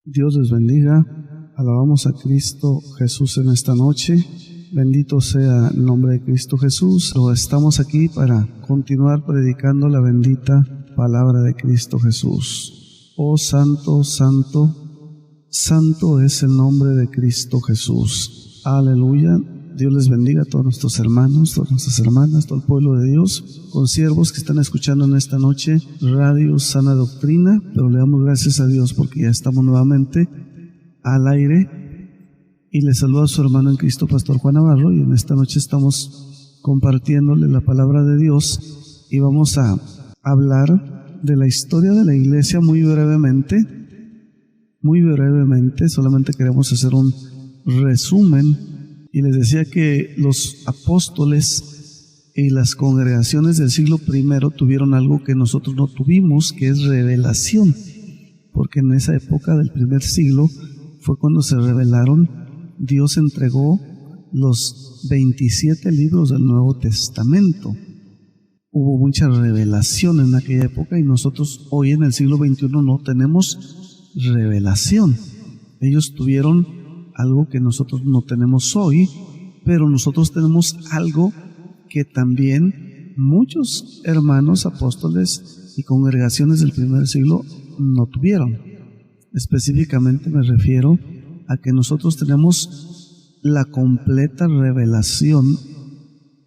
Dios les bendiga. Alabamos a Cristo Jesús en esta noche. Bendito sea el nombre de Cristo Jesús. Estamos aquí para continuar predicando la bendita palabra de Cristo Jesús. Oh santo, santo, santo es el nombre de Cristo Jesús. Aleluya. Dios les bendiga a todos nuestros hermanos, todas nuestras hermanas, todo el pueblo de Dios, consiervos que están escuchando en esta noche Radio Sana Doctrina. Pero le damos gracias a Dios porque ya estamos nuevamente al aire. Y le saluda a su hermano en Cristo, Pastor Juan Navarro, y en esta noche estamos compartiéndole la palabra de Dios y vamos a hablar de la historia de la iglesia muy brevemente. Solamente queremos hacer un resumen. Y les decía que los apóstoles y las congregaciones del siglo I tuvieron algo que nosotros no tuvimos, que es revelación, porque en esa época del primer siglo fue cuando se revelaron. Dios entregó los 27 libros del Nuevo Testamento. Hubo mucha revelación en aquella época y nosotros hoy en el siglo XXI no tenemos revelación. Ellos tuvieron algo que nosotros no tenemos hoy, pero nosotros tenemos algo que también muchos hermanos apóstoles y congregaciones del primer siglo no tuvieron. Específicamente me refiero a que nosotros tenemos la completa revelación,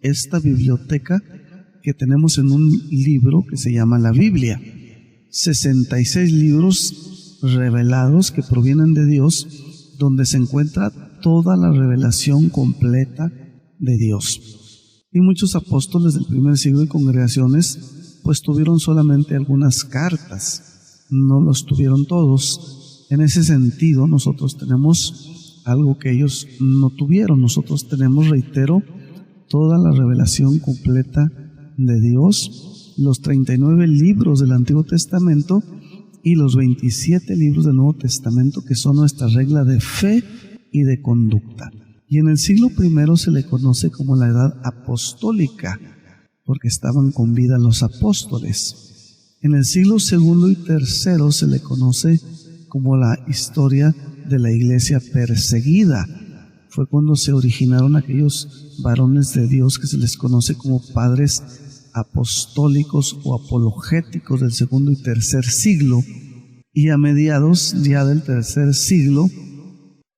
esta biblioteca que tenemos en un libro que se llama la Biblia. 66 libros revelados que provienen de Dios, donde se encuentra toda la revelación completa de Dios. Y muchos apóstoles del primer siglo y congregaciones pues tuvieron solamente algunas cartas, no los tuvieron todos. En ese sentido nosotros tenemos algo que ellos no tuvieron. Nosotros tenemos, reitero, toda la revelación completa de Dios, los 39 libros del Antiguo Testamento y los 27 libros del Nuevo Testamento, que son nuestra regla de fe y de conducta. Y en el siglo I se le conoce como la edad apostólica, porque estaban con vida los apóstoles. En el siglo II y III se le conoce como la historia de la iglesia perseguida. Fue cuando se originaron aquellos varones de Dios que se les conoce como padres apostólicos o apologéticos del segundo y tercer siglo. Y a mediados ya del tercer siglo,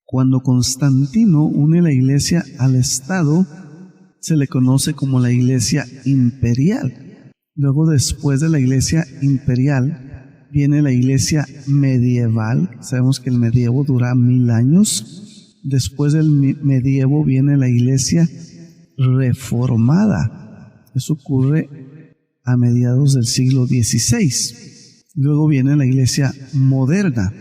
cuando Constantino une la iglesia al Estado, se le conoce como la iglesia imperial. Luego, después de la iglesia imperial, viene la iglesia medieval. Sabemos que el medievo dura 1000 años. Después del medievo viene la iglesia reformada. Eso ocurre a mediados del siglo XVI. Luego viene la iglesia moderna.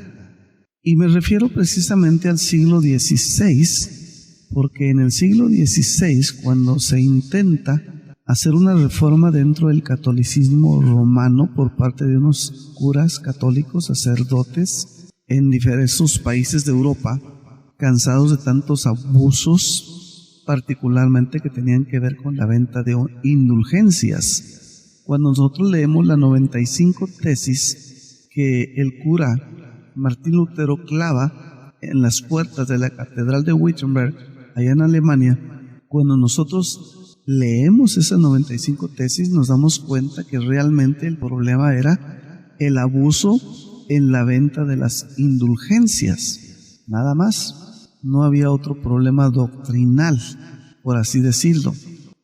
Y me refiero precisamente al siglo XVI, porque en el siglo XVI, cuando se intenta hacer una reforma dentro del catolicismo romano por parte de unos curas católicos, sacerdotes, en diversos países de Europa, cansados de tantos abusos, particularmente que tenían que ver con la venta de indulgencias. Cuando nosotros leemos las 95 tesis que el cura Martín Lutero clava en las puertas de la Catedral de Wittenberg, allá en Alemania, cuando nosotros leemos esas 95 tesis, nos damos cuenta que realmente el problema era el abuso en la venta de las indulgencias. Nada más. No había otro problema doctrinal, por así decirlo.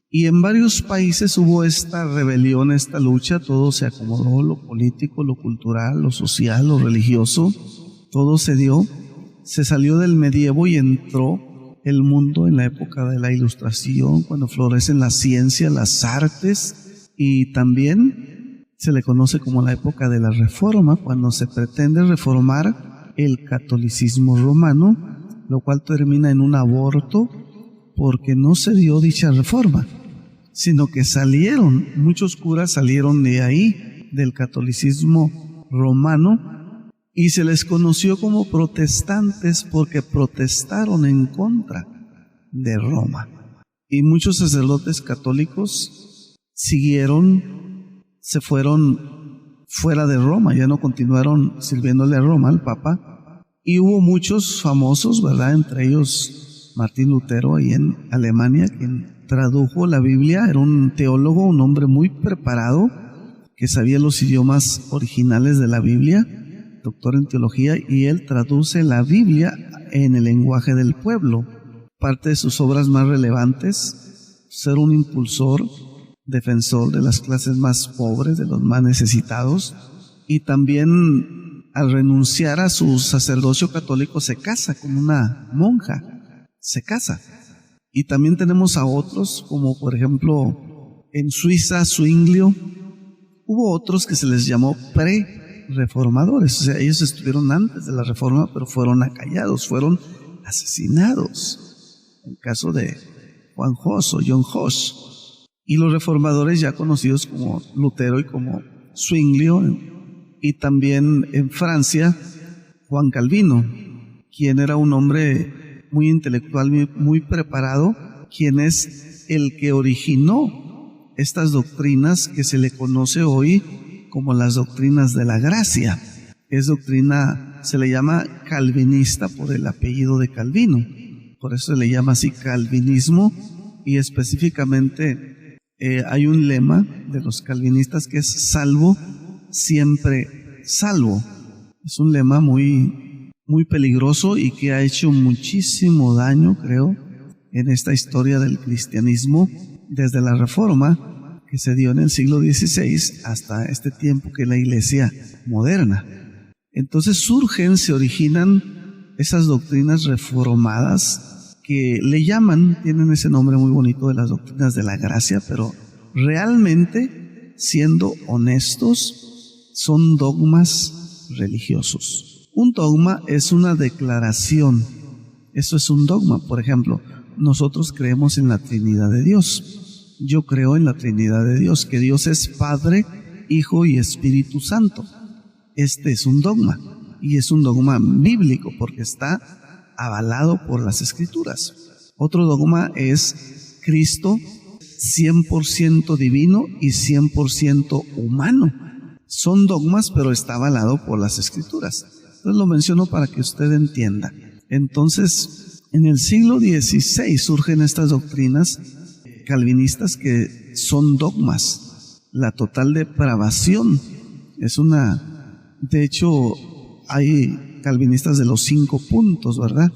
Y en varios países hubo esta rebelión, esta lucha. Todo se acomodó, lo político, lo cultural, lo social, lo religioso. Todo se dio. Se salió del medievo y entró el mundo en la época de la Ilustración, cuando florecen la ciencia, las artes, y también se le conoce como la época de la Reforma, cuando se pretende reformar el catolicismo romano, lo cual termina en un aborto, porque no se dio dicha reforma, sino que muchos curas salieron de ahí, del catolicismo romano, y se les conoció como protestantes porque protestaron en contra de Roma. Y muchos sacerdotes católicos se fueron fuera de Roma, ya no continuaron sirviéndole a Roma, al Papa, Y hubo muchos famosos, ¿verdad? Entre ellos Martín Lutero, ahí en Alemania, quien tradujo la Biblia. Era un teólogo, un hombre muy preparado, que sabía los idiomas originales de la Biblia, doctor en teología, y él traduce la Biblia en el lenguaje del pueblo. Parte de sus obras más relevantes, ser un impulsor, defensor de las clases más pobres, de los más necesitados, y también al renunciar a su sacerdocio católico se casa con una monja, se casa. Y también tenemos a otros, como por ejemplo en Suiza, Zwinglio. Hubo otros que se les llamó pre-reformadores, o sea, ellos estuvieron antes de la reforma, pero fueron acallados, fueron asesinados. El caso de Juan Hus o John Hus. Y los reformadores ya conocidos como Lutero y como Zwinglio, y también en Francia, Juan Calvino, quien era un hombre muy intelectual, muy preparado, quien es el que originó estas doctrinas que se le conoce hoy como las doctrinas de la gracia. Es doctrina, se le llama calvinista por el apellido de Calvino, por eso se le llama así calvinismo, y específicamente hay un lema de los calvinistas que es salvo, siempre salvo. Es un lema muy peligroso y que ha hecho muchísimo daño, creo, en esta historia del cristianismo desde la Reforma que se dio en el siglo XVI hasta este tiempo que es la iglesia moderna. Entonces se originan esas doctrinas reformadas que le llaman, tienen ese nombre muy bonito de las doctrinas de la gracia, pero realmente, siendo honestos, son dogmas religiosos. Un dogma es una declaración. Eso es un dogma. Por ejemplo, nosotros creemos en la Trinidad de Dios. Yo creo en la Trinidad de Dios, que Dios es Padre, Hijo y Espíritu Santo. Este es un dogma, y es un dogma bíblico porque está avalado por las Escrituras. Otro dogma es Cristo 100% divino y 100% humano. Son dogmas, pero está avalado por las Escrituras. Entonces lo menciono para que usted entienda. Entonces, en el siglo XVI surgen estas doctrinas calvinistas que son dogmas. La total depravación es una... De hecho, hay calvinistas de los 5 puntos, ¿verdad?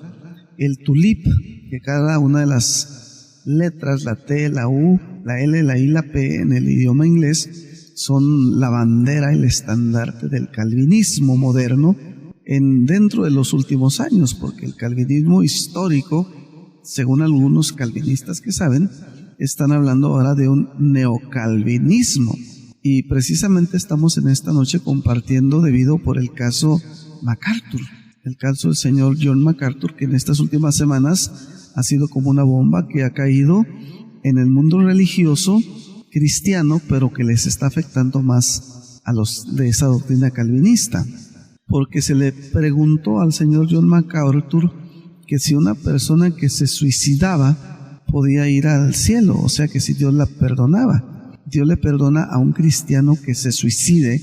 El tulip, que cada una de las letras, la T, la U, la L, la I, la P, en el idioma inglés, son la bandera, el estandarte del calvinismo moderno dentro de los últimos años, porque el calvinismo histórico, según algunos calvinistas que saben, están hablando ahora de un neocalvinismo. Y precisamente estamos en esta noche compartiendo debido por el caso MacArthur, el caso del señor John MacArthur, que en estas últimas semanas ha sido como una bomba que ha caído en el mundo religioso cristiano, pero que les está afectando más a los de esa doctrina calvinista, porque se le preguntó al señor John MacArthur que si una persona que se suicidaba podía ir al cielo, o sea que si Dios la perdonaba. Dios le perdona a un cristiano que se suicide,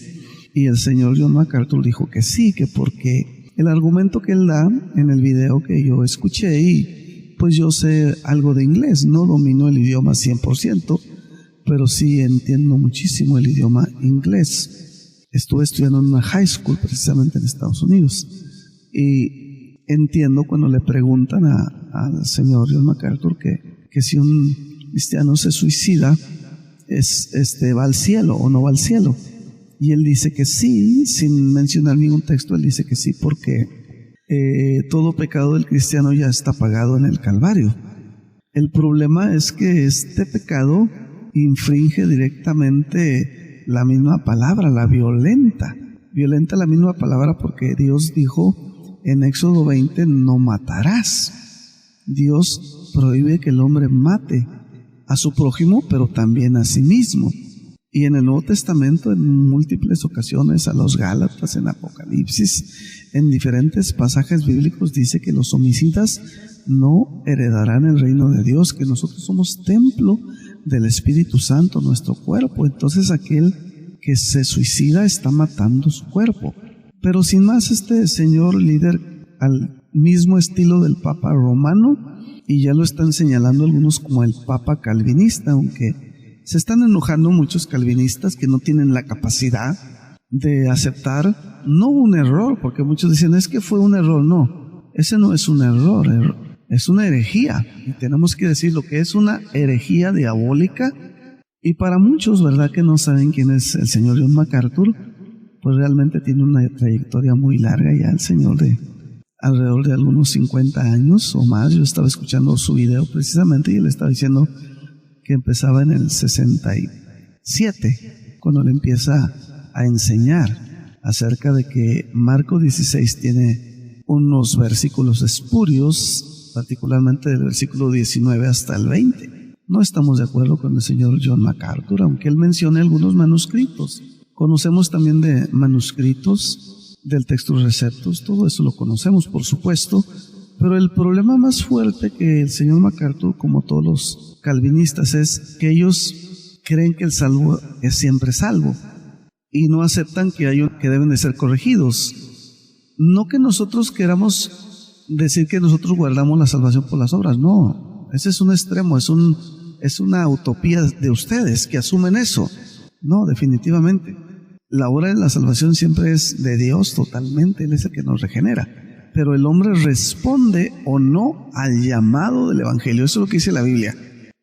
y el señor John MacArthur dijo que sí, que porque el argumento que él da en el video que yo escuché, y pues yo sé algo de inglés, no domino el idioma 100%, pero sí entiendo muchísimo el idioma inglés. Estuve estudiando en una high school precisamente en Estados Unidos, y entiendo cuando le preguntan al señor John MacArthur que si un cristiano se suicida, va al cielo o no va al cielo. Y él dice que sí, sin mencionar ningún texto, él dice que sí, porque todo pecado del cristiano ya está pagado en el Calvario. El problema es que este pecado infringe directamente la misma palabra, la violenta la misma palabra, porque Dios dijo en Éxodo 20, no matarás. Dios prohíbe que el hombre mate a su prójimo, pero también a sí mismo. Y en el Nuevo Testamento, en múltiples ocasiones, a los Gálatas, en Apocalipsis, en diferentes pasajes bíblicos, dice que los homicidas no heredarán el reino de Dios, que nosotros somos templo del Espíritu Santo, nuestro cuerpo. Entonces aquel que se suicida está matando su cuerpo. Pero sin más, este señor líder al mismo estilo del Papa romano, y ya lo están señalando algunos como el Papa calvinista, aunque se están enojando muchos calvinistas que no tienen la capacidad de aceptar, no un error, porque muchos dicen, es que fue un error. No, ese no es un error, es una herejía, y tenemos que decir lo que es una herejía diabólica. Y para muchos, ¿verdad?, que no saben quién es el señor John MacArthur, pues realmente tiene una trayectoria muy larga ya, el señor, de alrededor de algunos 50 años o más. Yo estaba escuchando su video precisamente y él estaba diciendo que empezaba en el 67, cuando él empieza a enseñar acerca de que Marcos 16 tiene unos versículos espurios, particularmente del versículo 19 hasta el 20. No estamos de acuerdo con el señor John MacArthur, aunque él mencione algunos manuscritos. Conocemos también de manuscritos del Textus Receptus, todo eso lo conocemos, por supuesto, pero el problema más fuerte que el señor MacArthur, como todos los calvinistas, es que ellos creen que el salvo es siempre salvo y no aceptan que deben de ser corregidos. No que nosotros queramos decir que nosotros guardamos la salvación por las obras, no, ese es un extremo, es una utopía de ustedes que asumen eso. No, definitivamente. La obra de la salvación siempre es de Dios totalmente, Él es el que nos regenera. Pero el hombre responde o no al llamado del Evangelio. Eso es lo que dice la Biblia.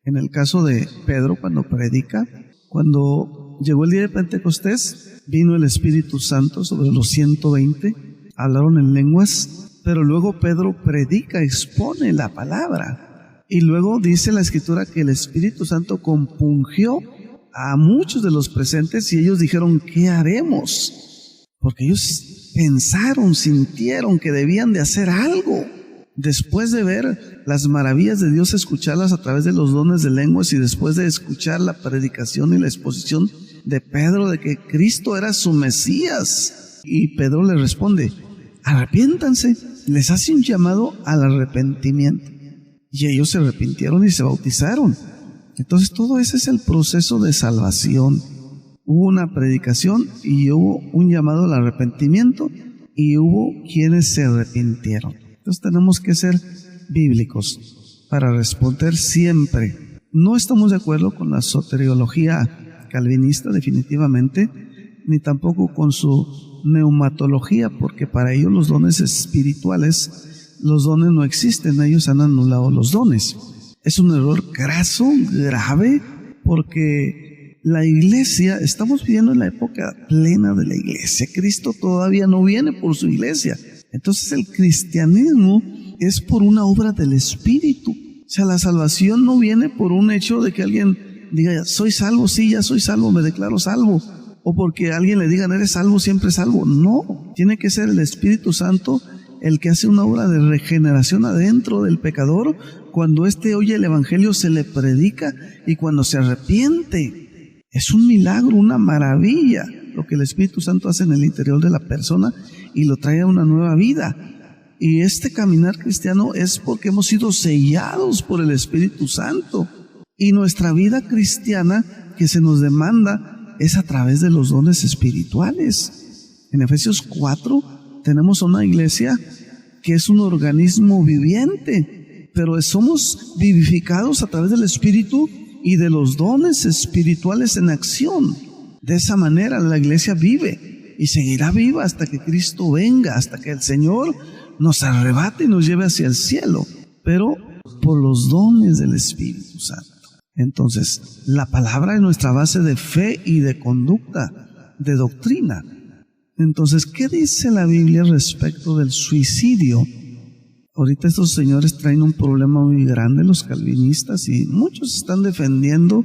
En el caso de Pedro, cuando predica, cuando llegó el día de Pentecostés, vino el Espíritu Santo sobre los 120, hablaron en lenguas, pero luego Pedro predica, expone la palabra. Y luego dice la Escritura que el Espíritu Santo compungió a muchos de los presentes y ellos dijeron, ¿qué haremos? Porque ellos pensaron, sintieron que debían de hacer algo. Después de ver las maravillas de Dios, escucharlas a través de los dones de lenguas y después de escuchar la predicación y la exposición de Pedro de que Cristo era su Mesías. Y Pedro le responde, arrepiéntanse, les hace un llamado al arrepentimiento. Y ellos se arrepintieron y se bautizaron. Entonces todo ese es el proceso de salvación. Hubo una predicación y hubo un llamado al arrepentimiento y hubo quienes se arrepintieron. Entonces tenemos que ser bíblicos para responder siempre. No estamos de acuerdo con la soteriología calvinista definitivamente, ni tampoco con su neumatología, porque para ellos los dones espirituales, los dones no existen, ellos han anulado los dones. Es un error graso, grave, porque la iglesia, estamos viviendo en la época plena de la iglesia. Cristo todavía no viene por su iglesia. Entonces el cristianismo es por una obra del Espíritu. O sea, la salvación no viene por un hecho de que alguien diga, soy salvo, sí, ya soy salvo, me declaro salvo. O porque alguien le diga, eres salvo, siempre salvo. No, tiene que ser el Espíritu Santo el que hace una obra de regeneración adentro del pecador, cuando éste oye el Evangelio, se le predica y cuando se arrepiente. Es un milagro, una maravilla lo que el Espíritu Santo hace en el interior de la persona y lo trae a una nueva vida. Y este caminar cristiano es porque hemos sido sellados por el Espíritu Santo. Y nuestra vida cristiana que se nos demanda es a través de los dones espirituales. En Efesios 4 tenemos una iglesia que es un organismo viviente, pero somos vivificados a través del Espíritu y de los dones espirituales en acción. De esa manera la iglesia vive y seguirá viva hasta que Cristo venga, hasta que el Señor nos arrebate y nos lleve hacia el cielo, pero por los dones del Espíritu Santo. Entonces, la palabra es nuestra base de fe y de conducta, de doctrina. Entonces, ¿qué dice la Biblia respecto del suicidio? Ahorita estos señores traen un problema muy grande, los calvinistas, y muchos están defendiendo,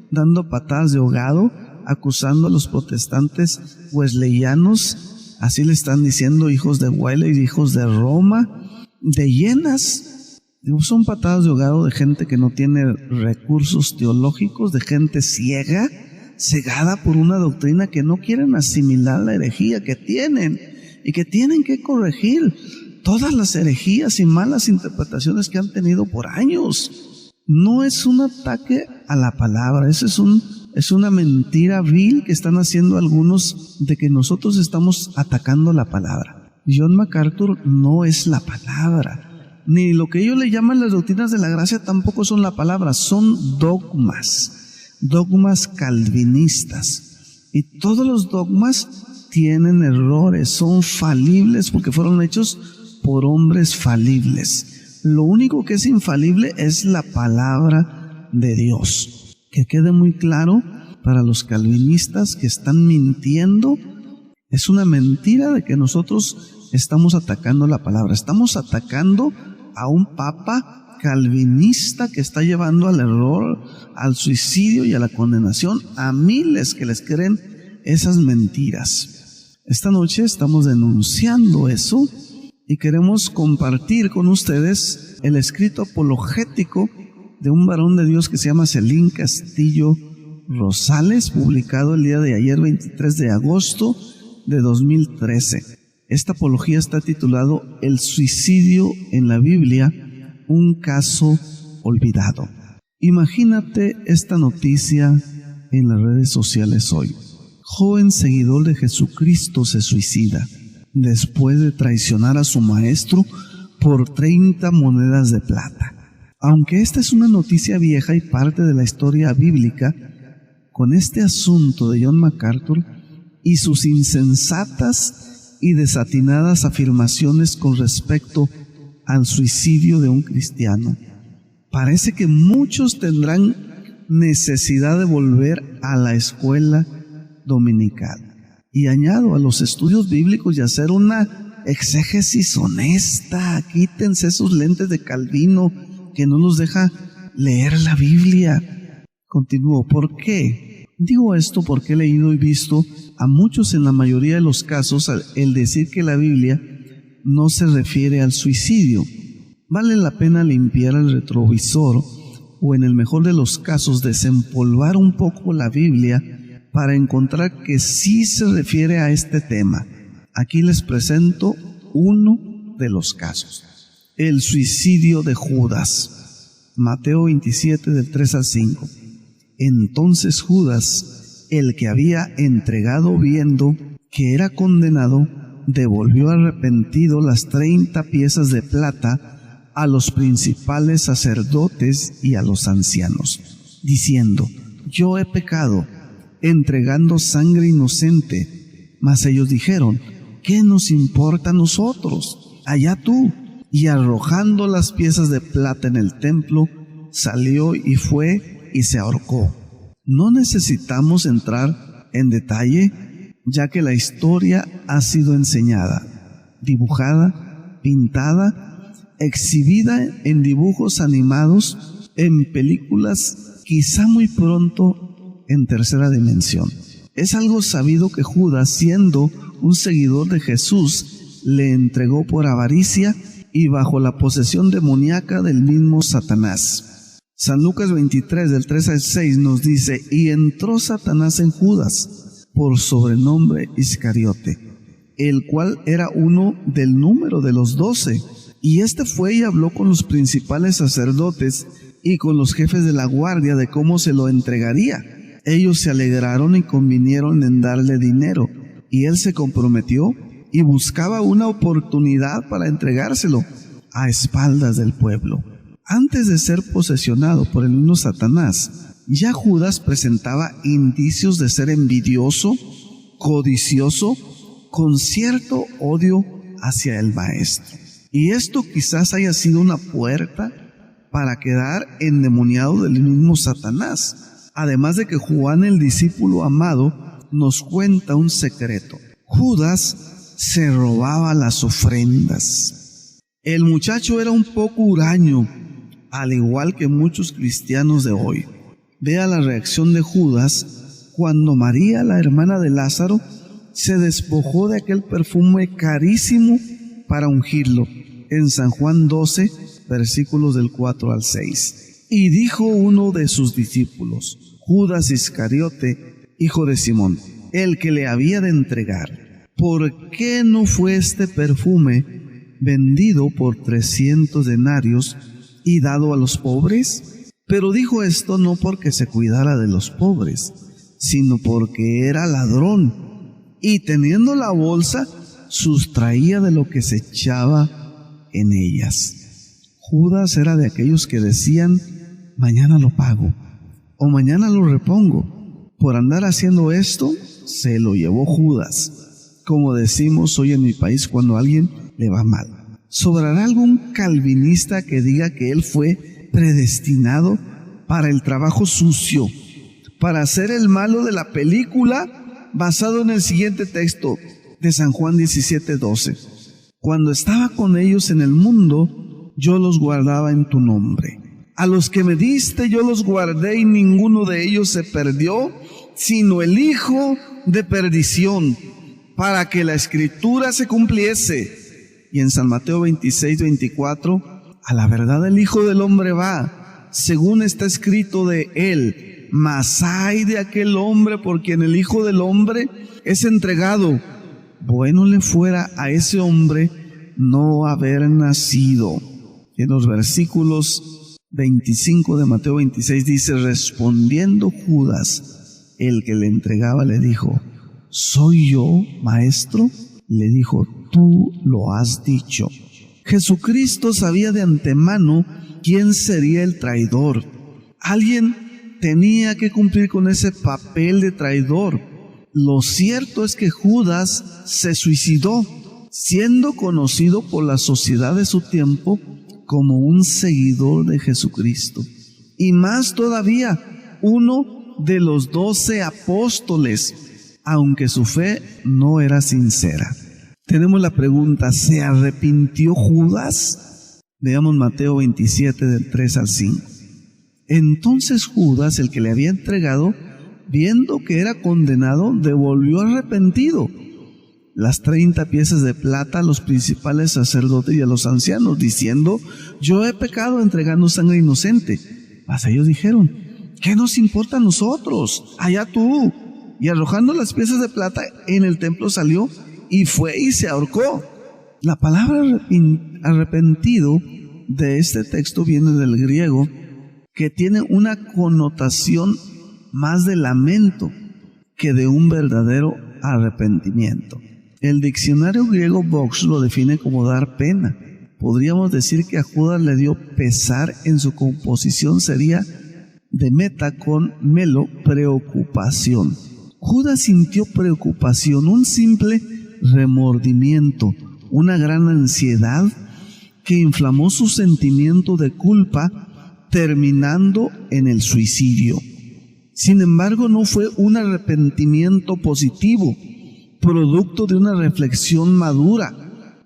dando patadas de ahogado, acusando a los protestantes wesleyanos, así le están diciendo, hijos de Wiley, hijos de Roma, de llenas. Son patadas de ahogado de gente que no tiene recursos teológicos, de gente ciega, cegada por una doctrina que no quieren asimilar la herejía que tienen y que tienen que corregir todas las herejías y malas interpretaciones que han tenido por años. No es un ataque a la palabra, es una mentira vil que están haciendo algunos de que nosotros estamos atacando la palabra. John MacArthur no es la palabra, ni lo que ellos le llaman las doctrinas de la gracia tampoco son la palabra, son dogmas calvinistas. Y todos los dogmas tienen errores, son falibles porque fueron hechos por hombres falibles. Lo único que es infalible es la palabra de Dios. Que quede muy claro para los calvinistas que están mintiendo. Es una mentira de que nosotros estamos atacando la palabra. Estamos atacando a un papa calvinista que está llevando al error, al suicidio y a la condenación a miles que les creen esas mentiras. Esta noche estamos denunciando eso y queremos compartir con ustedes el escrito apologético de un varón de Dios que se llama Celín Castillo Rosales, publicado el día de ayer, 23 de agosto de 2013. Esta apología está titulado El suicidio en la Biblia, un caso olvidado. Imagínate esta noticia en las redes sociales hoy. Joven seguidor de Jesucristo se suicida después de traicionar a su maestro por 30 monedas de plata. Aunque esta es una noticia vieja y parte de la historia bíblica, con este asunto de John MacArthur y sus insensatas y desatinadas afirmaciones con respecto al suicidio de un cristiano, parece que muchos tendrán necesidad de volver a la escuela dominical. Y añado a los estudios bíblicos y hacer una exégesis honesta. Quítense esos lentes de Calvino que no nos deja leer la Biblia. Continúo. ¿Por qué? Digo esto porque he leído y visto a muchos en la mayoría de los casos el decir que la Biblia no se refiere al suicidio. Vale la pena limpiar el retrovisor o, en el mejor de los casos, desempolvar un poco la Biblia para encontrar que sí se refiere a este tema. Aquí les presento uno de los casos. El suicidio de Judas. Mateo 27 del 3 al 5. Entonces Judas, el que había entregado viendo que era condenado, devolvió arrepentido las 30 piezas de plata a los principales sacerdotes y a los ancianos, diciendo: yo he pecado, entregando sangre inocente. Mas ellos dijeron: ¿qué nos importa a nosotros? Allá tú. Y arrojando las piezas de plata en el templo, salió y fue y se ahorcó. No necesitamos entrar en detalle, ya que la historia ha sido enseñada, dibujada, pintada, exhibida en dibujos animados, en películas, quizá muy pronto en tercera dimensión. Es algo sabido que Judas, siendo un seguidor de Jesús, le entregó por avaricia y bajo la posesión demoníaca del mismo Satanás. San Lucas 23 del 3 al 6 nos dice: y entró Satanás en Judas, por sobrenombre Iscariote, el cual era uno del número de los 12. Y este fue y habló con los principales sacerdotes y con los jefes de la guardia de cómo se lo entregaría. Ellos se alegraron y convinieron en darle dinero, y él se comprometió y buscaba una oportunidad para entregárselo a espaldas del pueblo. Antes de ser posesionado por el mismo Satanás, ya Judas presentaba indicios de ser envidioso, codicioso, con cierto odio hacia el maestro. Y esto quizás haya sido una puerta para quedar endemoniado del mismo Satanás. Además de que Juan, el discípulo amado, nos cuenta un secreto. Judas se robaba las ofrendas. El muchacho era un poco huraño, al igual que muchos cristianos de hoy. Vea la reacción de Judas cuando María, la hermana de Lázaro, se despojó de aquel perfume carísimo para ungirlo. En San Juan 12, versículos del 4 al 6. Y dijo uno de sus discípulos, Judas Iscariote, hijo de Simón, el que le había de entregar: ¿por qué no fue este perfume vendido por 300 denarios y dado a los pobres? Pero dijo esto no porque se cuidara de los pobres, sino porque era ladrón, y teniendo la bolsa, sustraía de lo que se echaba en ellas. Judas era de aquellos que decían, mañana lo pago o mañana lo repongo. Por andar haciendo esto, se lo llevó Judas, como decimos hoy en mi país cuando a alguien le va mal. ¿Sobrará algún calvinista que diga que él fue predestinado para el trabajo sucio, para ser el malo de la película, basado en el siguiente texto de San Juan 17:12? Cuando estaba con ellos en el mundo, yo los guardaba en tu nombre. A los que me diste yo los guardé y ninguno de ellos se perdió, sino el hijo de perdición, para que la escritura se cumpliese. Y en San Mateo 26:24, a la verdad el Hijo del Hombre va, según está escrito de él, mas ay de aquel hombre por quien el Hijo del Hombre es entregado. Bueno le fuera a ese hombre no haber nacido. En los versículos 25 de Mateo 26 dice, respondiendo Judas, el que le entregaba, le dijo, ¿soy yo, maestro? Le dijo, tú lo has dicho. Jesucristo sabía de antemano quién sería el traidor. Alguien tenía que cumplir con ese papel de traidor. Lo cierto es que Judas se suicidó, siendo conocido por la sociedad de su tiempo como un seguidor de Jesucristo. Y más todavía, uno de los 12 apóstoles, aunque su fe no era sincera. Tenemos la pregunta, ¿se arrepintió Judas? Veamos Mateo 27, del 3 al 5. Entonces Judas, el que le había entregado, viendo que era condenado, devolvió arrepentido las 30 piezas de plata a los principales sacerdotes y a los ancianos, diciendo, yo he pecado entregando sangre inocente. Mas ellos dijeron, ¿qué nos importa a nosotros? Allá tú. Y arrojando las piezas de plata en el templo salió y fue y se ahorcó. La palabra arrepentido de este texto viene del griego, que tiene una connotación más de lamento que de un verdadero arrepentimiento. El diccionario griego Vox lo define como dar pena. Podríamos decir que a Judas le dio pesar. En su composición sería de meta con melo, preocupación. Judas sintió preocupación, un simple remordimiento, una gran ansiedad que inflamó su sentimiento de culpa, terminando en el suicidio. Sin embargo, no fue un arrepentimiento positivo, producto de una reflexión madura.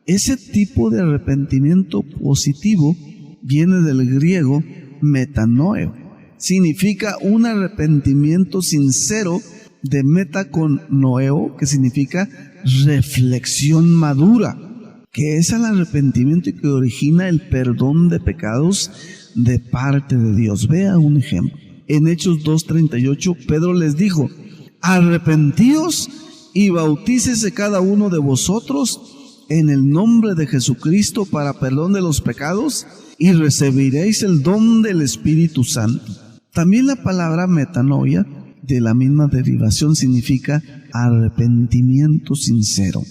Ese tipo de arrepentimiento positivo viene del griego metanoeo. Significa un arrepentimiento sincero, de meta con noeo, que significa reflexión madura, que es el arrepentimiento que origina el perdón de pecados de parte de Dios. Vea un ejemplo. En Hechos 2:38, Pedro les dijo, arrepentíos y bautícese cada uno de vosotros en el nombre de Jesucristo para perdón de los pecados y recibiréis el don del Espíritu Santo. También la palabra metanoia, de la misma derivación, significa arrepentimiento sincero.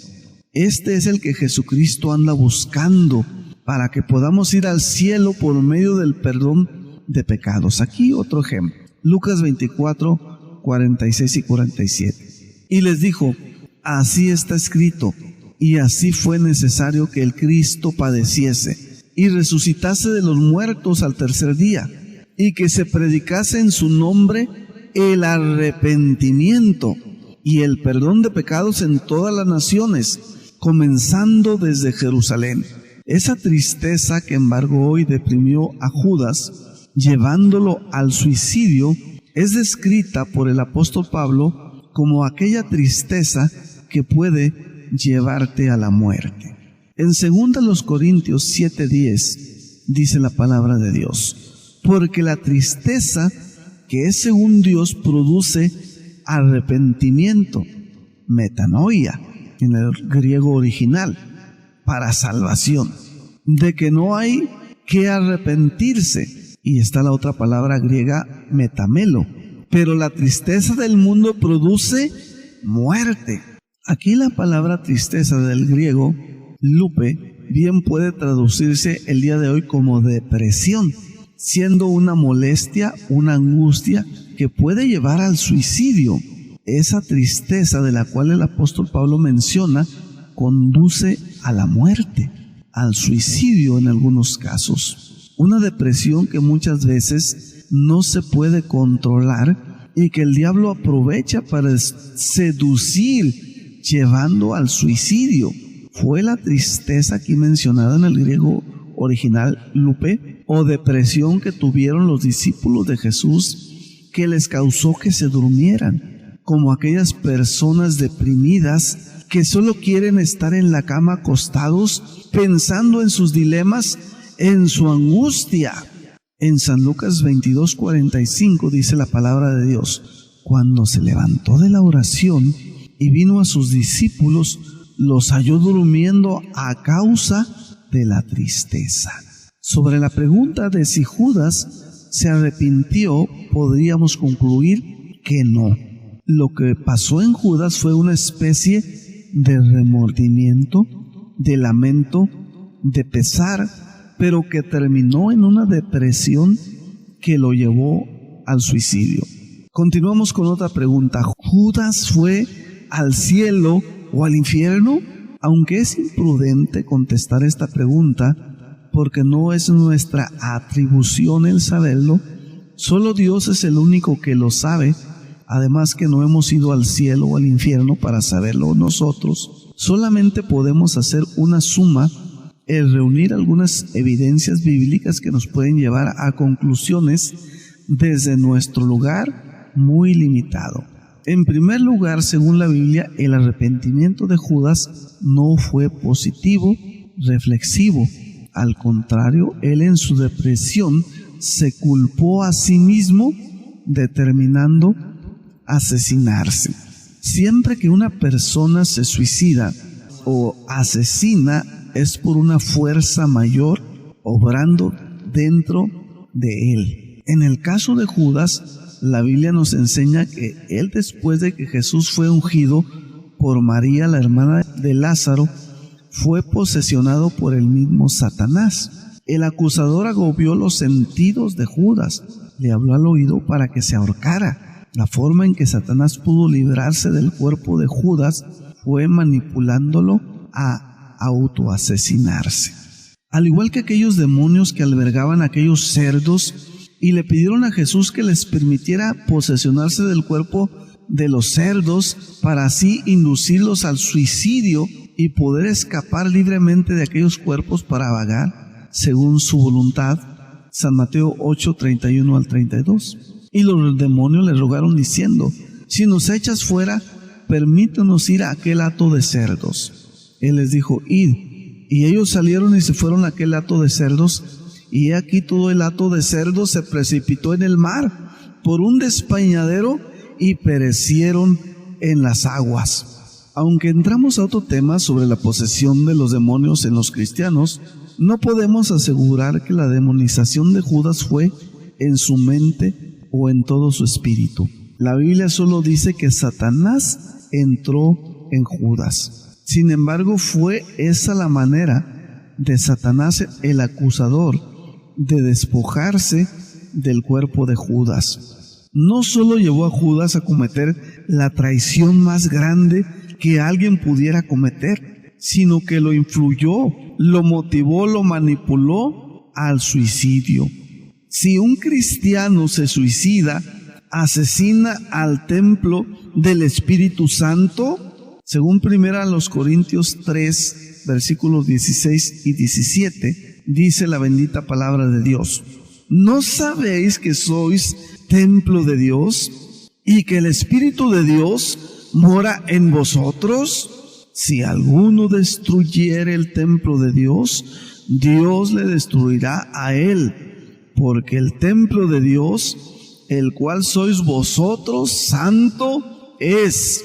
Este es el que Jesucristo anda buscando para que podamos ir al cielo por medio del perdón de pecados. Aquí otro ejemplo, Lucas 24, 46 y 47. Y les dijo, así está escrito, y así fue necesario que el Cristo padeciese y resucitase de los muertos al tercer día, y que se predicase en su nombre el arrepentimiento y el perdón de pecados en todas las naciones, comenzando desde Jerusalén. Esa tristeza que embargó hoy deprimió a Judas, llevándolo al suicidio, es descrita por el apóstol Pablo como aquella tristeza que puede llevarte a la muerte. En 2 Corintios 7:10 dice la palabra de Dios, porque la tristeza que es según Dios produce arrepentimiento, metanoia, en el griego original, para salvación, de que no hay que arrepentirse. Y está la otra palabra griega, metamelo. Pero la tristeza del mundo produce muerte. Aquí la palabra tristeza del griego, lupe, bien puede traducirse el día de hoy como depresión, siendo una molestia, una angustia que puede llevar al suicidio. Esa tristeza de la cual el apóstol Pablo menciona conduce a la muerte, al suicidio en algunos casos. Una depresión que muchas veces no se puede controlar y que el diablo aprovecha para seducir, llevando al suicidio. Fue la tristeza aquí mencionada en el griego original, lupe, o depresión que tuvieron los discípulos de Jesús, que les causó que se durmieran, como aquellas personas deprimidas que solo quieren estar en la cama acostados, pensando en sus dilemas, en su angustia. En San Lucas 22:45 dice la palabra de Dios: cuando se levantó de la oración y vino a sus discípulos, los halló durmiendo a causa de la tristeza. Sobre la pregunta de si Judas se arrepintió, podríamos concluir que no. Lo que pasó en Judas fue una especie de remordimiento, de lamento, de pesar, pero que terminó en una depresión que lo llevó al suicidio. Continuamos con otra pregunta. ¿Judas fue al cielo o al infierno? Aunque es imprudente contestar esta pregunta, porque no es nuestra atribución el saberlo, solo Dios es el único que lo sabe. Además que no hemos ido al cielo o al infierno para saberlo nosotros. Solamente podemos hacer una suma, el reunir algunas evidencias bíblicas que nos pueden llevar a conclusiones desde nuestro lugar muy limitado. En primer lugar, según la Biblia, el arrepentimiento de Judas no fue positivo, reflexivo. Al contrario, él en su depresión se culpó a sí mismo, determinando asesinarse. Siempre que una persona se suicida o asesina, es por una fuerza mayor obrando dentro de él. En el caso de Judas, la Biblia nos enseña que él, después de que Jesús fue ungido por María, la hermana de Lázaro, fue posesionado por el mismo Satanás. El acusador agobió los sentidos de Judas, le habló al oído para que se ahorcara. La forma en que Satanás pudo librarse del cuerpo de Judas fue manipulándolo a autoasesinarse. Al igual que aquellos demonios que albergaban aquellos cerdos y le pidieron a Jesús que les permitiera posesionarse del cuerpo de los cerdos para así inducirlos al suicidio y poder escapar libremente de aquellos cuerpos para vagar según su voluntad. San Mateo 8:31 al 32. Y los demonios le rogaron diciendo: si nos echas fuera, permítanos ir a aquel hato de cerdos. Él les dijo: id. Y ellos salieron y se fueron a aquel hato de cerdos, y he aquí todo el hato de cerdos se precipitó en el mar por un despeñadero y perecieron en las aguas. Aunque entramos a otro tema sobre la posesión de los demonios en los cristianos, no podemos asegurar que la demonización de Judas fue en su mente o en todo su espíritu. La Biblia solo dice que Satanás entró en Judas. Sin embargo, fue esa la manera de Satanás, el acusador, de despojarse del cuerpo de Judas. No solo llevó a Judas a cometer la traición más grande que alguien pudiera cometer, sino que lo influyó, lo motivó, lo manipuló al suicidio. Si un cristiano se suicida, asesina al templo del Espíritu Santo, según 1 Corintios 3, versículos 16 y 17, dice la bendita palabra de Dios: ¿no sabéis que sois templo de Dios y que el Espíritu de Dios mora en vosotros? Si alguno destruyere el templo de Dios, Dios le destruirá a él, porque el templo de Dios, el cual sois vosotros, santo es.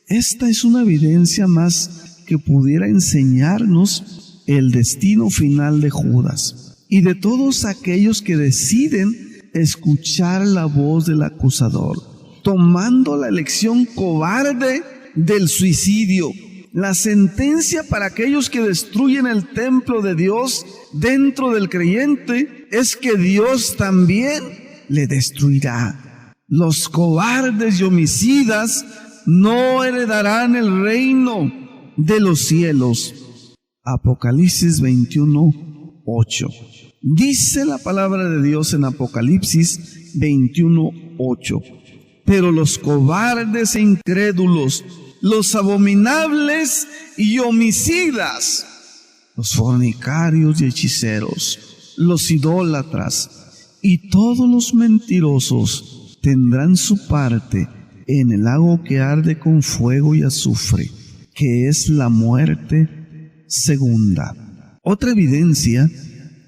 Esta es una evidencia más que pudiera enseñarnos el destino final de Judas y de todos aquellos que deciden escuchar la voz del acusador, tomando la elección cobarde del suicidio. La sentencia para aquellos que destruyen el templo de Dios dentro del creyente es que Dios también le destruirá. Los cobardes y homicidas no heredarán el reino de los cielos. Apocalipsis 21:8. Dice la palabra de Dios en Apocalipsis 21:8. Pero los cobardes e incrédulos, los abominables y homicidas, los fornicarios y hechiceros, los idólatras y todos los mentirosos tendrán su parte en el lago que arde con fuego y azufre, que es la muerte segunda. Otra evidencia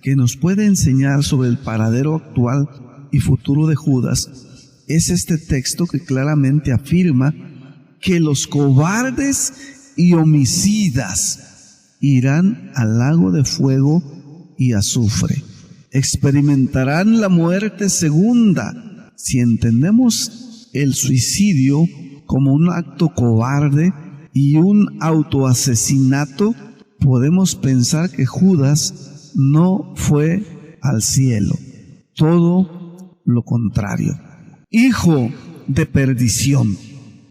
que nos puede enseñar sobre el paradero actual y futuro de Judas es este texto que claramente afirma que los cobardes y homicidas irán al lago de fuego y azufre. Experimentarán la muerte segunda. Si entendemos el suicidio como un acto cobarde y un autoasesinato, podemos pensar que Judas no fue al cielo. Todo lo contrario. Hijo de perdición.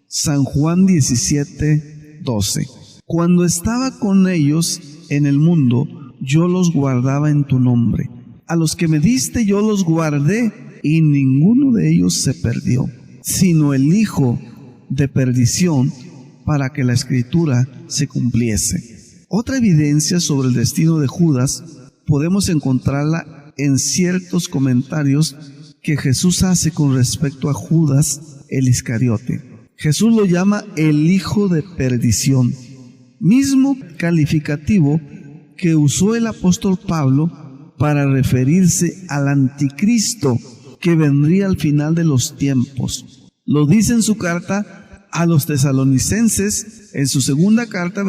San Juan 17:12. Cuando estaba con ellos en el mundo, yo los guardaba en tu nombre. A los que me diste yo los guardé, y ninguno de ellos se perdió, sino el hijo de perdición, para que la escritura se cumpliese. Otra evidencia sobre el destino de Judas podemos encontrarla en ciertos comentarios que Jesús hace con respecto a Judas el Iscariote. Jesús lo llama el hijo de perdición, mismo calificativo que usó el apóstol Pablo para referirse al anticristo que vendría al final de los tiempos. Lo dice en su carta a los tesalonicenses, en su segunda carta,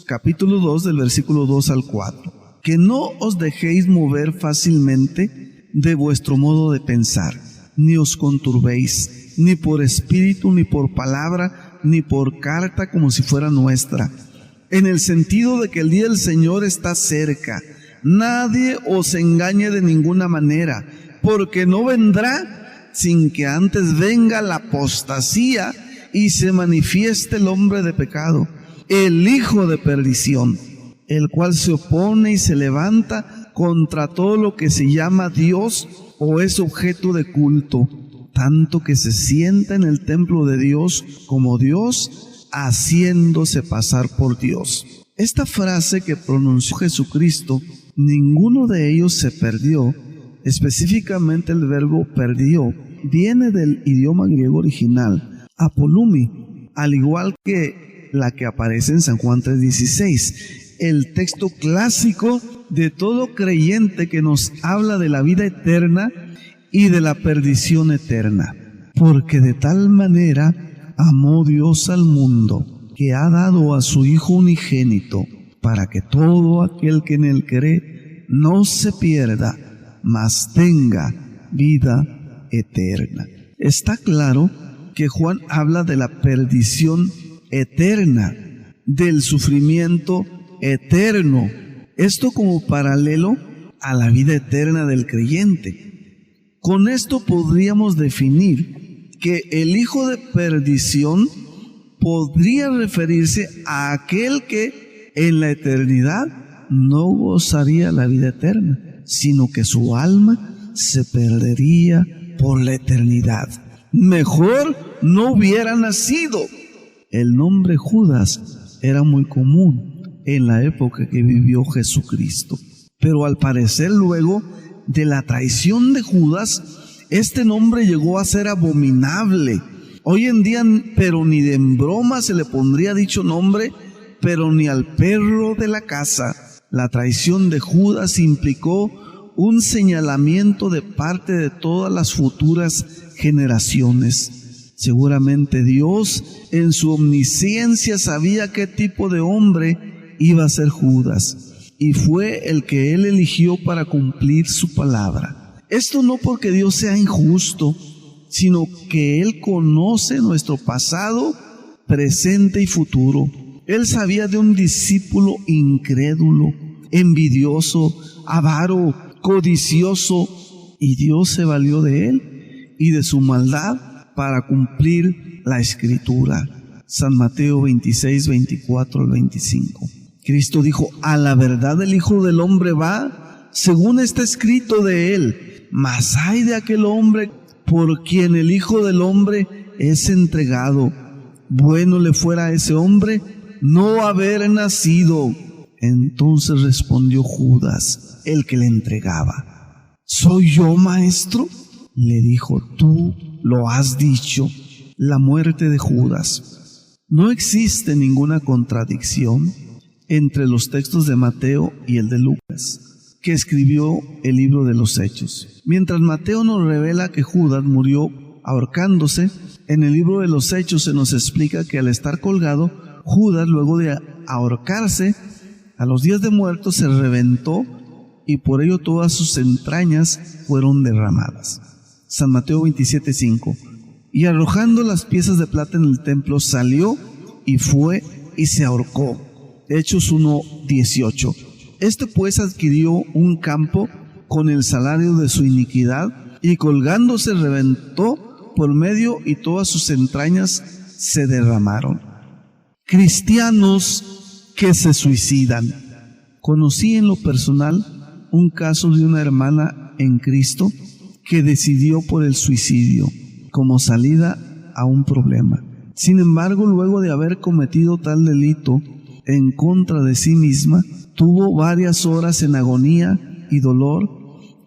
capítulo 2, del versículo 2 al 4. Que no os dejéis mover fácilmente de vuestro modo de pensar, ni os conturbéis, ni por espíritu, ni por palabra, ni por carta como si fuera nuestra, en el sentido de que el día del Señor está cerca. Nadie os engañe de ninguna manera, porque no vendrá sin que antes venga la apostasía y se manifieste el hombre de pecado, el hijo de perdición, el cual se opone y se levanta contra todo lo que se llama Dios o es objeto de culto, tanto que se sienta en el templo de Dios como Dios, haciéndose pasar por Dios. Esta frase que pronunció Jesucristo, ninguno de ellos se perdió, específicamente el verbo perdió, viene del idioma griego original, apolumi, al igual que la que aparece en San Juan 3:16, el texto clásico de todo creyente que nos habla de la vida eterna y de la perdición eterna. Porque de tal manera amó Dios al mundo, que ha dado a su Hijo unigénito, para que todo aquel que en él cree no se pierda, mas tenga vida eterna. Está claro que Juan habla de la perdición eterna, del sufrimiento eterno, esto como paralelo a la vida eterna del creyente. Con esto podríamos definir que el hijo de perdición podría referirse a aquel que en la eternidad no gozaría la vida eterna, sino que su alma se perdería por la eternidad. Mejor no hubiera nacido. El nombre Judas era muy común en la época que vivió Jesucristo, pero al parecer luego de la traición de Judas, este nombre llegó a ser abominable. Hoy en día, pero ni de en broma se le pondría dicho nombre, pero ni al perro de la casa. La traición de Judas implicó un señalamiento de parte de todas las futuras generaciones. Seguramente Dios, en su omnisciencia, sabía qué tipo de hombre iba a ser Judas, y fue el que él eligió para cumplir su palabra. Esto no porque Dios sea injusto, sino que él conoce nuestro pasado presente y futuro. Él sabía de un discípulo incrédulo, envidioso, avaro, codicioso, y Dios se valió de él y de su maldad para cumplir la Escritura. San Mateo 26, 24 al 25. Cristo dijo: a la verdad el Hijo del Hombre va según está escrito de él, mas ay de aquel hombre por quien el Hijo del Hombre es entregado. Bueno le fuera a ese hombre no haber nacido. Entonces respondió Judas, el que le entregaba: ¿soy yo, maestro? Le dijo: tú lo has dicho. La muerte de Judas. No existe ninguna contradicción entre los textos de Mateo y el de Lucas, que escribió el libro de los Hechos. Mientras Mateo nos revela que Judas murió ahorcándose, en el libro de los Hechos se nos explica que al estar colgado, Judas, luego de ahorcarse, a los días de muerto se reventó y por ello todas sus entrañas fueron derramadas. San Mateo 27:5. Y arrojando las piezas de plata en el templo, salió y fue y se ahorcó. Hechos 1:18. Este pues adquirió un campo con el salario de su iniquidad y colgándose reventó por medio y todas sus entrañas se derramaron. Cristianos que se suicidan. Conocí en lo personal un caso de una hermana en Cristo que decidió por el suicidio como salida a un problema. Sin embargo, luego de haber cometido tal delito en contra de sí misma, tuvo varias horas en agonía y dolor,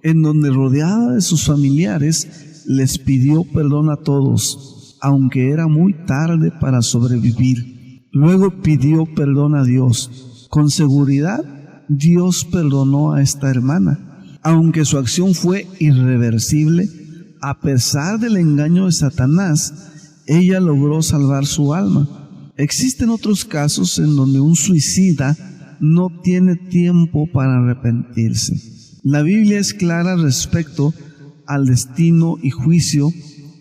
en donde rodeada de sus familiares, les pidió perdón a todos, aunque era muy tarde para sobrevivir. Luego pidió perdón a Dios. Con seguridad, Dios perdonó a esta hermana, aunque su acción fue irreversible. A pesar del engaño de Satanás, ella logró salvar su alma. Existen otros casos en donde un suicida no tiene tiempo para arrepentirse. La Biblia es clara respecto al destino y juicio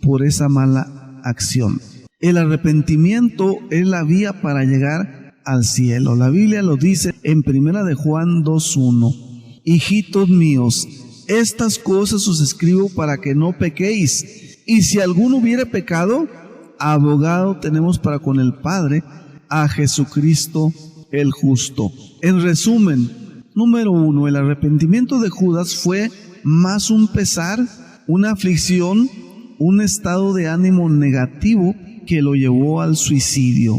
por esa mala acción. El arrepentimiento es la vía para llegar al cielo. La Biblia lo dice en 1 de Juan 2:1. Hijitos míos, estas cosas os escribo para que no pequéis. Y si alguno hubiere pecado, abogado tenemos para con el Padre, a Jesucristo el justo. En resumen, número 1, el arrepentimiento de Judas fue más un pesar, una aflicción, un estado de ánimo negativo que lo llevó al suicidio.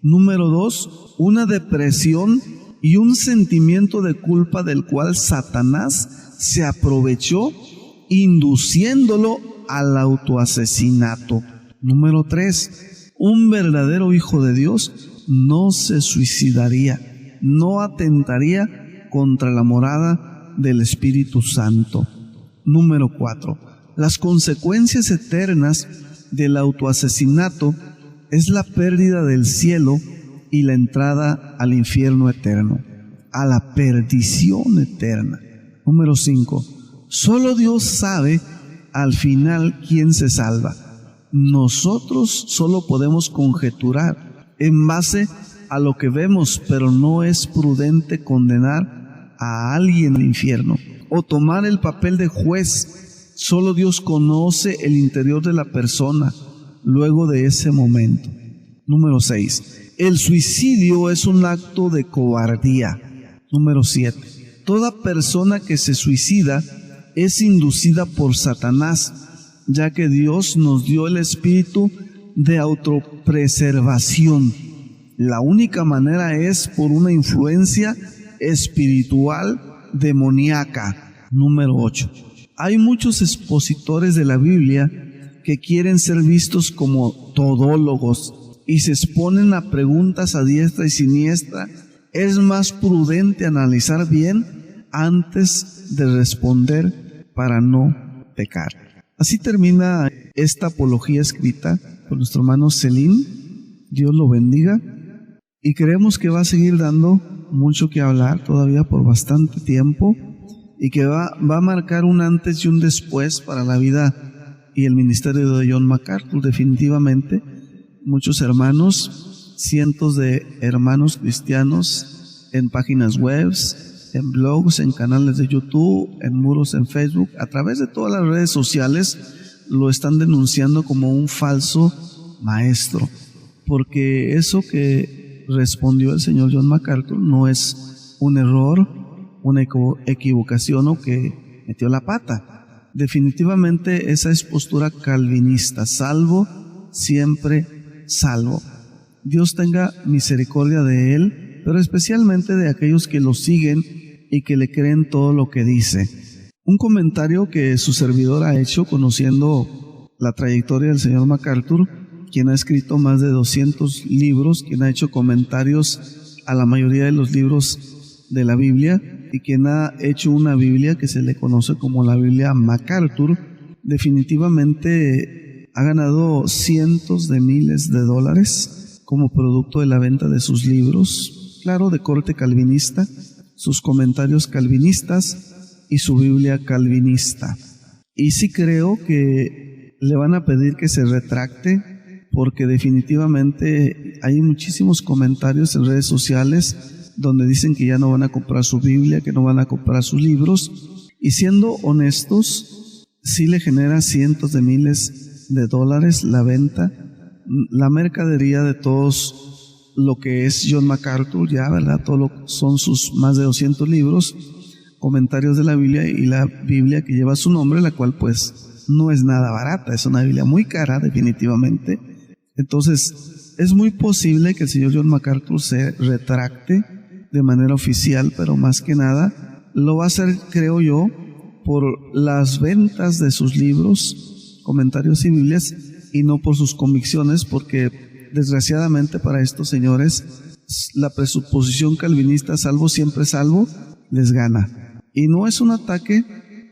Número 2, una depresión y un sentimiento de culpa del cual Satanás se aprovechó, induciéndolo al autoasesinato. Número 3, un verdadero hijo de Dios no se suicidaría, no atentaría contra la morada del Espíritu Santo. Número 4, las consecuencias eternas del autoasesinato es la pérdida del cielo y la entrada al infierno eterno, a la perdición eterna. Número 5, solo Dios sabe al final quién se salva. Nosotros solo podemos conjeturar en base a lo que vemos, pero no es prudente condenar a alguien al infierno o tomar el papel de juez. Solo Dios conoce el interior de la persona luego de ese momento. Número 6, el suicidio es un acto de cobardía. Número 7, toda persona que se suicida es inducida por Satanás, ya que Dios nos dio el espíritu de autopreservación. La única manera es por una influencia espiritual demoníaca. Número 8. Hay muchos expositores de la Biblia que quieren ser vistos como todólogos y se exponen a preguntas a diestra y siniestra. Es más prudente analizar bien antes de responder para no pecar. Así termina esta apología escrita por nuestro hermano Selim. Dios lo bendiga. Y creemos que va a seguir dando mucho que hablar todavía por bastante tiempo y que va a marcar un antes y un después para la vida y el ministerio de John MacArthur definitivamente, muchos hermanos, cientos de hermanos cristianos en páginas web, en blogs, en canales de YouTube, en muros en Facebook, a través de todas las redes sociales, lo están denunciando como un falso maestro, porque eso que respondió el señor John MacArthur no es un error, una equivocación o que metió la pata. Definitivamente esa es postura calvinista: salvo, siempre salvo. Dios tenga misericordia de él, pero especialmente de aquellos que lo siguen y que le creen todo lo que dice. Un comentario que su servidor ha hecho, conociendo la trayectoria del señor MacArthur, quien ha escrito más de 200 libros, quien ha hecho comentarios a la mayoría de los libros de la Biblia, y quien ha hecho una Biblia que se le conoce como la Biblia MacArthur, definitivamente ha ganado cientos de miles de dólares como producto de la venta de sus libros, claro, de corte calvinista, sus comentarios calvinistas y su Biblia calvinista. Y sí creo que le van a pedir que se retracte, porque definitivamente hay muchísimos comentarios en redes sociales donde dicen que ya no van a comprar su Biblia, que no van a comprar sus libros, y siendo honestos, sí le genera cientos de miles de dólares la venta, la mercadería de todos lo que es John MacArthur, ya, ¿verdad? Todo lo son sus más de 200 libros, comentarios de la Biblia, y la Biblia que lleva su nombre, la cual pues no es nada barata, es una Biblia muy cara definitivamente. Entonces es muy posible que el señor John MacArthur se retracte de manera oficial, pero más que nada lo va a hacer, creo yo, por las ventas de sus libros, comentarios y Biblias, y no por sus convicciones, porque desgraciadamente para estos señores la presuposición calvinista, salvo siempre salvo, les gana. Y no es un ataque,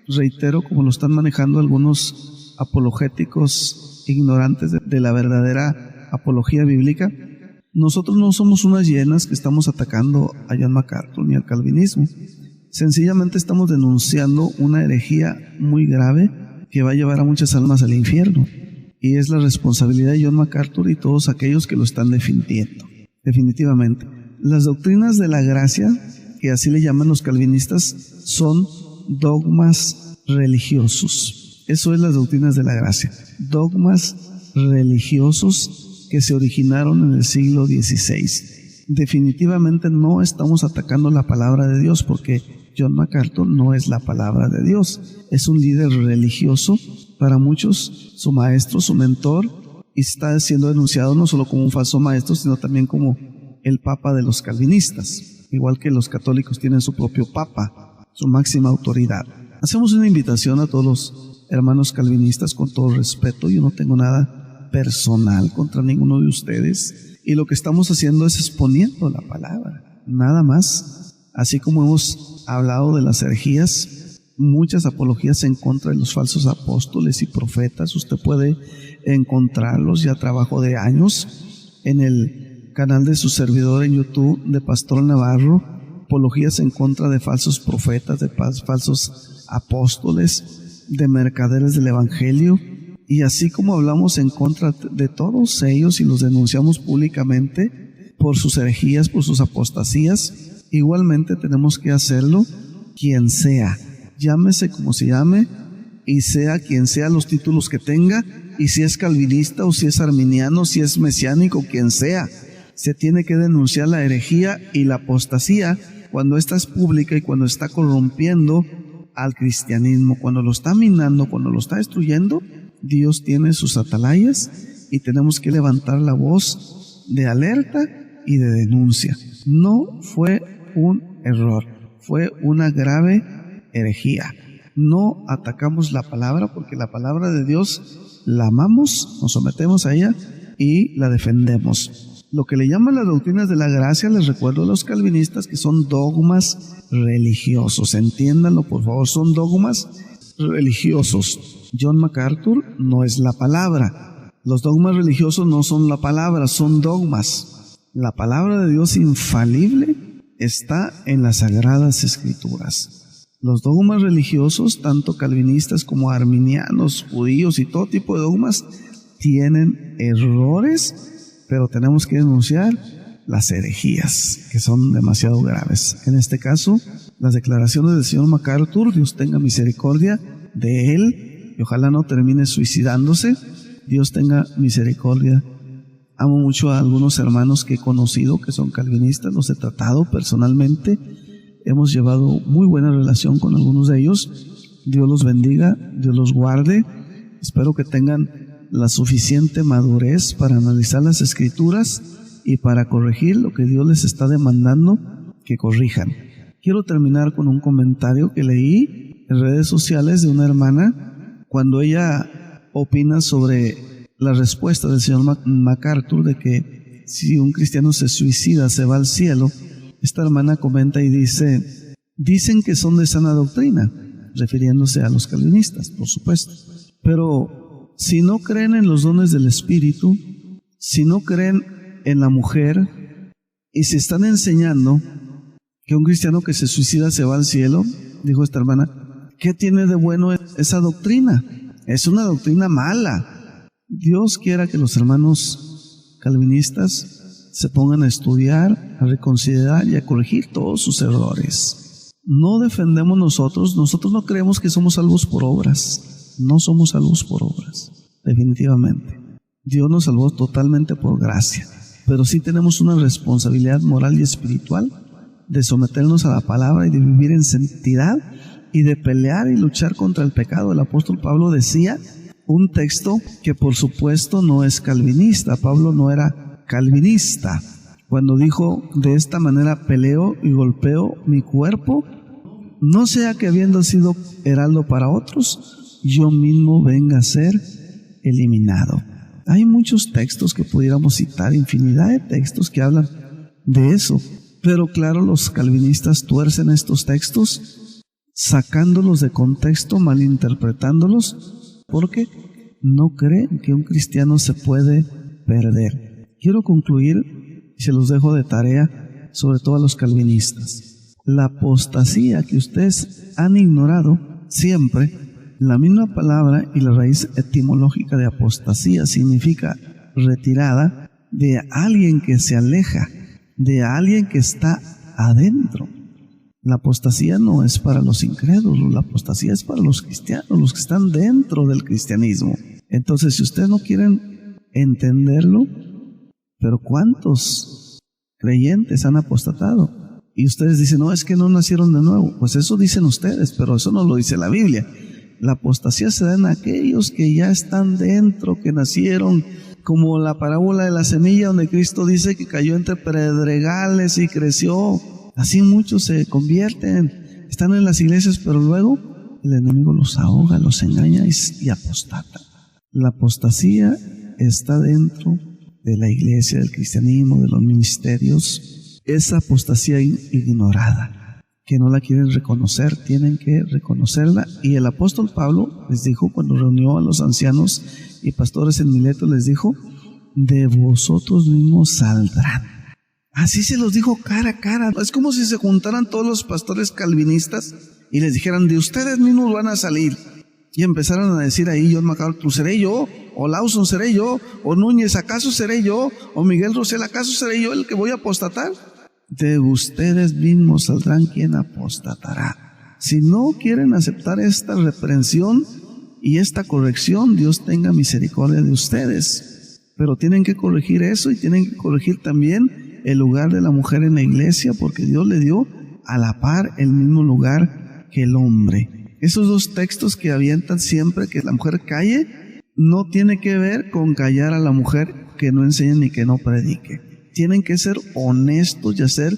reitero, como lo están manejando algunos apologéticos ignorantes de la verdadera apología bíblica. Nosotros no somos unas hienas que estamos atacando a John MacArthur ni al calvinismo. Sencillamente estamos denunciando una herejía muy grave que va a llevar a muchas almas al infierno. Y es la responsabilidad de John MacArthur y todos aquellos que lo están defendiendo. Definitivamente. Las doctrinas de la gracia, que así le llaman los calvinistas, son dogmas religiosos. Eso es las doctrinas de la gracia. Dogmas religiosos que se originaron en el siglo XVI. Definitivamente no estamos atacando la palabra de Dios, porque John MacArthur no es la palabra de Dios. Es un líder religioso, para muchos su maestro, su mentor, y está siendo denunciado no solo como un falso maestro, sino también como el papa de los calvinistas, igual que los católicos tienen su propio papa, su máxima autoridad. Hacemos una invitación a todos los hermanos calvinistas con todo respeto. Yo no tengo nada personal contra ninguno de ustedes, y lo que estamos haciendo es exponiendo la palabra, nada más. Así como hemos hablado de las herejías, muchas apologías en contra de los falsos apóstoles y profetas, usted puede encontrarlos, ya trabajo de años en el canal de su servidor en YouTube de Pastor Navarro, apologías en contra de falsos profetas, de falsos apóstoles, de mercaderes del evangelio. Y así como hablamos en contra de todos ellos y los denunciamos públicamente por sus herejías, por sus apostasías, igualmente tenemos que hacerlo quien sea, llámese como se llame, y sea quien sea los títulos que tenga, y si es calvinista o si es arminiano, si es mesiánico, quien sea. Se tiene que denunciar la herejía y la apostasía cuando ésta es pública y cuando está corrompiendo al cristianismo, cuando lo está minando, cuando lo está destruyendo. Dios tiene sus atalayas y tenemos que levantar la voz de alerta y de denuncia. No fue un error, fue una grave herejía. No atacamos la palabra, porque la palabra de Dios la amamos, nos sometemos a ella y la defendemos. Lo que le llaman las doctrinas de la gracia, les recuerdo a los calvinistas, que son dogmas religiosos. Entiéndanlo, por favor, son dogmas religiosos. John MacArthur no es la palabra. Los dogmas religiosos no son la palabra, son dogmas. La palabra de Dios infalible está en las Sagradas Escrituras. Los dogmas religiosos, tanto calvinistas como arminianos, judíos y todo tipo de dogmas, tienen errores pero tenemos que denunciar las herejías, que son demasiado graves. En este caso, las declaraciones del señor MacArthur, Dios tenga misericordia de él, y ojalá no termine suicidándose. Dios tenga misericordia. Amo mucho a algunos hermanos que he conocido que son calvinistas, los he tratado personalmente, hemos llevado muy buena relación con algunos de ellos. Dios los bendiga, Dios los guarde. Espero que tengan la suficiente madurez para analizar las Escrituras y para corregir lo que Dios les está demandando que corrijan. Quiero terminar con un comentario que leí en redes sociales de una hermana cuando ella opina sobre la respuesta del señor MacArthur de que si un cristiano se suicida se va al cielo. Esta hermana comenta y dice: dicen que son de sana doctrina, refiriéndose a los calvinistas, por supuesto, pero si no creen en los dones del Espíritu, si no creen en la mujer, y se están enseñando que un cristiano que se suicida se va al cielo, dijo esta hermana, ¿qué tiene de bueno esa doctrina? Es una doctrina mala. Dios quiera que los hermanos calvinistas se pongan a estudiar, a reconsiderar y a corregir todos sus errores. No defendemos nosotros no creemos que somos salvos por obras. No somos salvos por obras, definitivamente. Dios nos salvó totalmente por gracia, pero sí tenemos una responsabilidad moral y espiritual de someternos a la palabra y de vivir en santidad y de pelear y luchar contra el pecado. El apóstol Pablo decía un texto que por supuesto no es calvinista. Pablo no era calvinista cuando dijo: de esta manera peleo y golpeo mi cuerpo, no sea que habiendo sido heraldo para otros, yo mismo venga a ser eliminado. Hay muchos textos que pudiéramos citar, infinidad de textos que hablan de eso, pero claro, los calvinistas tuercen estos textos sacándolos de contexto, malinterpretándolos, porque no creen que un cristiano se puede perder. Quiero concluir, y se los dejo de tarea, sobre todo a los calvinistas. La apostasía que ustedes han ignorado siempre, la misma palabra y la raíz etimológica de apostasía significa retirada de alguien que se aleja, de alguien que está adentro. La apostasía no es para los incrédulos, la apostasía es para los cristianos, los que están dentro del cristianismo. Entonces, si ustedes no quieren entenderlo, pero ¿cuántos creyentes han apostatado? Y ustedes dicen, no, es que no nacieron de nuevo. Pues eso dicen ustedes, pero eso no lo dice la Biblia. La apostasía se da en aquellos que ya están dentro, que nacieron, como la parábola de la semilla, donde Cristo dice que cayó entre pedregales y creció. Así muchos se convierten, están en las iglesias, pero luego el enemigo los ahoga, los engaña y apostatan. La apostasía está dentro de la iglesia, del cristianismo, de los ministerios. Esa apostasía ignorada, que no la quieren reconocer, tienen que reconocerla. Y el apóstol Pablo les dijo, cuando reunió a los ancianos y pastores en Mileto, les dijo: de vosotros mismos saldrán. Así se los dijo cara a cara. Es como si se juntaran todos los pastores calvinistas y les dijeran: de ustedes mismos van a salir. Y empezaron a decir ahí: John MacArthur seré yo, o Lawson seré yo, o Núñez acaso seré yo, o Miguel Rosell acaso seré yo el que voy a apostatar. De ustedes mismos saldrán quien apostatará. Si no quieren aceptar esta reprensión y esta corrección, Dios tenga misericordia de ustedes. Pero tienen que corregir eso, y tienen que corregir también el lugar de la mujer en la iglesia, porque Dios le dio a la par el mismo lugar que el hombre. Esos dos textos que avientan siempre, que la mujer calle, no tiene que ver con callar a la mujer que no enseñe ni que no predique. Tienen que ser honestos y hacer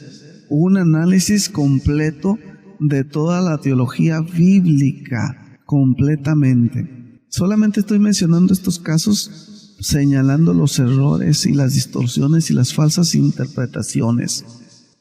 un análisis completo de toda la teología bíblica, completamente. Solamente estoy mencionando estos casos, señalando los errores y las distorsiones y las falsas interpretaciones.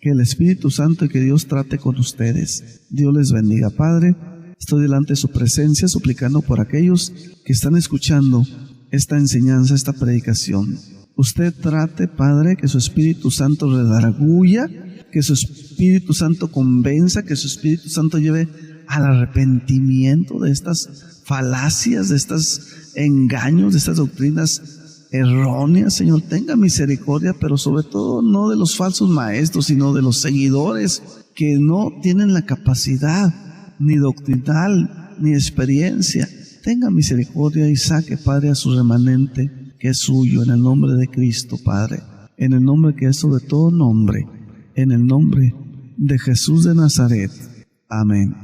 Que el Espíritu Santo y que Dios trate con ustedes. Dios les bendiga. Padre, estoy delante de su presencia suplicando por aquellos que están escuchando esta enseñanza, esta predicación. Usted trate, Padre, que su Espíritu Santo redarguya, que su Espíritu Santo convenza, que su Espíritu Santo lleve al arrepentimiento de estas falacias, de estos engaños, de estas doctrinas erróneas, Señor. Tenga misericordia, pero sobre todo no de los falsos maestros, sino de los seguidores que no tienen la capacidad ni doctrinal ni experiencia. Tenga misericordia y saque, Padre, a su remanente que es suyo, en el nombre de Cristo, Padre, en el nombre que es sobre todo nombre, en el nombre de Jesús de Nazaret. Amén.